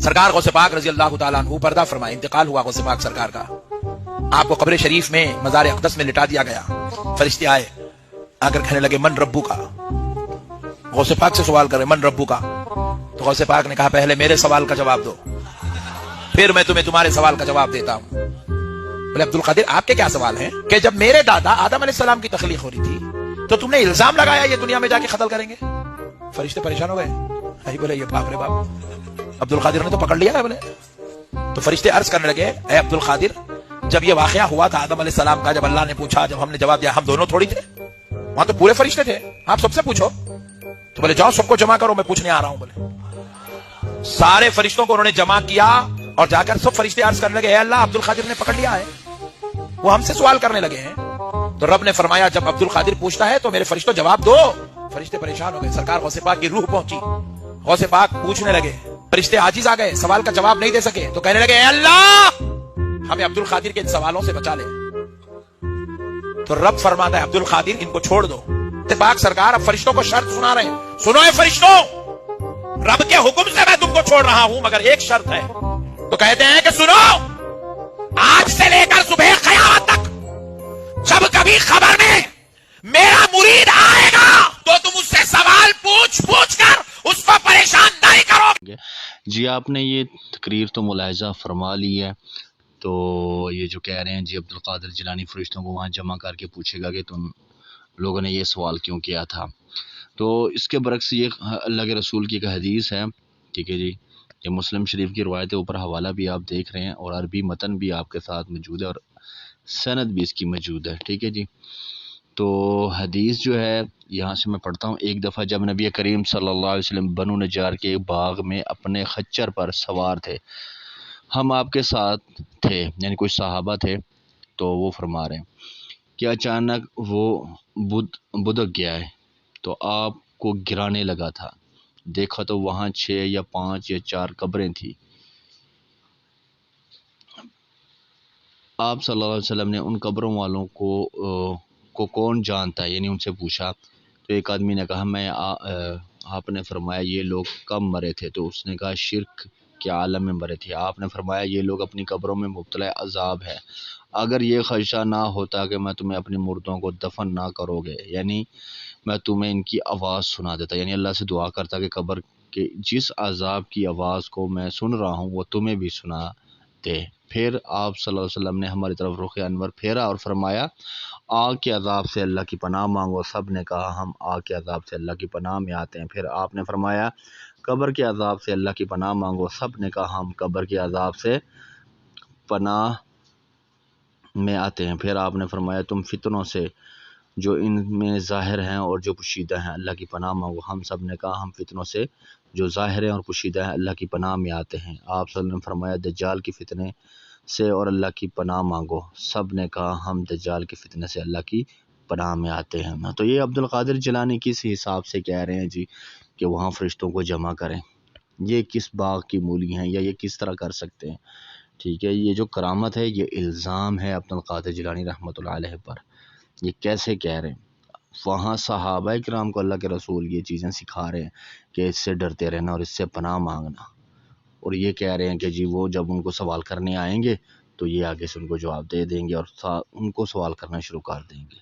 سرکار غوث پاک رضی اللہ تعالیٰ عنہ پردہ فرمائے، انتقال ہوا غوث پاک سرکار کا. آپ کو قبر شریف میں مزار اقدس میں لٹا دیا گیا. فرشتے آئے آ کر کہنے لگے من ربو کا. غوث پاک سے سوال کرے من ربو کا. تو غوث پاک نے کہا پہلے میرے سوال کا جواب دو، پھر میں تمہیں تمہارے سوال کا جواب دیتا ہوں. بولے عبد القادر آپ کے کیا سوال ہیں کہ جب میرے دادا آدم علیہ السلام کی تخلیق ہو رہی تھی تو تم نے الزام لگایا یہ دنیا میں جا کے قتل کریں گے. فرشتے پریشان ہو گئے. بولے یہ باپ رے باپ، عبد القادر نے تو پکڑ لیا ہے. بولے تو فرشتے عرض کرنے لگے اے عبد القادر، جب یہ واقعہ ہوا تھا آدم علیہ السلام کا، جب اللہ نے پوچھا، جب ہم نے جواب دیا، ہم دونوں تھوڑی تھے، وہاں تو پورے فرشتے تھے، آپ سب سے پوچھو. تو بولے جاؤ سب کو جمع کرو، میں پوچھنے آ رہا ہوں. بولے سارے فرشتوں کو انہوں نے جمع کیا اور جا کر سب فرشتے عرض کرنے لگے اے اللہ عبد القادر نے پکڑ لیا ہے، وہ ہم سے سوال کرنے لگے ہیں. تو رب نے فرمایا جب عبد القادر پوچھتا ہے تو میرے فرشتوں جواب دو. فرشتے پریشان ہو گئے. سرکار غوث پاک کی روح پہنچی، غوث پاک پوچھنے لگے، فرشتے عاجز آ گئے، سوال کا جواب نہیں دے سکے. تو کہنے لگے اے اللہ ہمیں عبد القادر کے ان سوالوں سے بچا لے. تو رب فرماتا ہے عبد القادر ان کو چھوڑ دو. پاک سرکار اب فرشتوں کو شرط سنا رہے ہیں، سنو اے فرشتوں، رب کے حکم سے میں تم کو چھوڑ رہا ہوں مگر ایک شرط ہے. تو کہتے ہیں کہ سنو، آج سے لے کر صبح قیامت تک جب کبھی خبر میں میرا مرید آئے گا تو تم اس سے سوال پوچھ کر اس کو پریشان نہیں کرو. جی آپ نے یہ تقریر تو ملاحظہ فرما لی ہے. تو یہ جو کہہ رہے ہیں جی عبد القادر جیلانی فرشتوں کو وہاں جمع کر کے پوچھے گا کہ تم لوگوں نے یہ سوال کیوں کیا تھا. تو اس کے برعکس یہ اللہ کے رسول کی ایک حدیث ہے، ٹھیک ہے جی، یہ مسلم شریف کی روایت ہے، اوپر حوالہ بھی آپ دیکھ رہے ہیں اور عربی متن بھی آپ کے ساتھ موجود ہے اور سند بھی اس کی موجود ہے، ٹھیک ہے جی. تو حدیث جو ہے یہاں سے میں پڑھتا ہوں. ایک دفعہ جب نبی کریم صلی اللہ علیہ وسلم بنو نجار کے باغ میں اپنے خچر پر سوار تھے، ہم آپ کے ساتھ تھے، یعنی کچھ صحابہ تھے. تو وہ فرما رہے ہیں کہ اچانک وہ بدک گیا ہے تو آپ کو گرانے لگا تھا. دیکھا تو وہاں 6 یا 5 یا 4 قبریں تھیں. آپ صلی اللہ علیہ وسلم نے ان قبروں والوں کو کون جانتا ہے، یعنی ان سے پوچھا. تو ایک آدمی نے کہا میں آپ نے فرمایا یہ لوگ کب مرے تھے؟ تو اس نے کہا شرک کے عالم میں مرے تھے. آپ نے فرمایا یہ لوگ اپنی قبروں میں مبتلا عذاب ہے. اگر یہ خدشہ نہ ہوتا کہ میں تمہیں اپنی مردوں کو دفن نہ کرو گے، یعنی میں تمہیں ان کی آواز سنا دیتا، یعنی اللہ سے دعا کرتا کہ قبر کے جس عذاب کی آواز کو میں سن رہا ہوں وہ تمہیں بھی سنا دے. پھر آپ صلی اللہ علیہ وسلم نے ہماری طرف رخ انور پھیرا اور فرمایا آگ کے عذاب سے اللہ کی پناہ مانگو. سب نے کہا ہم آگ کے عذاب سے اللہ کی پناہ میں آتے ہیں. پھر آپ نے فرمایا قبر کے عذاب سے اللہ کی پناہ مانگو. سب نے کہا ہم قبر کے عذاب سے پناہ میں آتے ہیں. پھر آپ نے فرمایا تم فتنوں سے جو ان میں ظاہر ہیں اور جو پوشیدہ ہیں اللہ کی پناہ مانگو. ہم سب نے کہا ہم فتنوں سے جو ظاہر ہیں اور پوشیدہ ہیں اللہ کی پناہ میں آتے ہیں. آپ صلی اللہ علیہ وسلم نے فرمایا دجال کی فتنے سے اور اللہ کی پناہ مانگو. سب نے کہا ہم دجال کے فتنے سے اللہ کی پناہ میں آتے ہیں. تو یہ عبد القادر جیلانی کس حساب سے کہہ رہے ہیں جی کہ وہاں فرشتوں کو جمع کریں؟ یہ کس باغ کی مولی ہیں یا یہ کس طرح کر سکتے ہیں؟ ٹھیک ہے، یہ جو کرامت ہے یہ الزام ہے عبد القادر جیلانی رحمۃ اللہ علیہ پر. یہ کیسے کہہ رہے ہیں؟ وہاں صحابہ کرام کو اللہ کے رسول یہ چیزیں سکھا رہے ہیں کہ اس سے ڈرتے رہنا اور اس سے پناہ مانگنا، اور یہ کہہ رہے ہیں کہ جی وہ جب ان کو سوال کرنے آئیں گے تو یہ آگے سے ان کو جواب دے دیں گے اور ان کو سوال کرنا شروع کر دیں گے.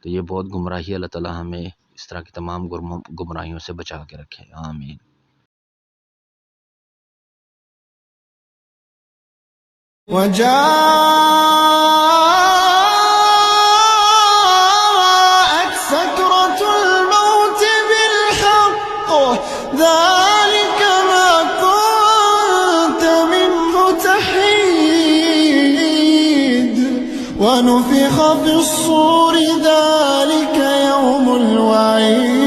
تو یہ بہت گمراہی. اللہ تعالیٰ ہمیں اس طرح کی تمام گمراہیوں سے بچا کے رکھے، آمین. وجاءت سكرة الموت بالحق ذلك ما كنت منه تحيد ونفخ في الصور ذلك يوم الوعيد.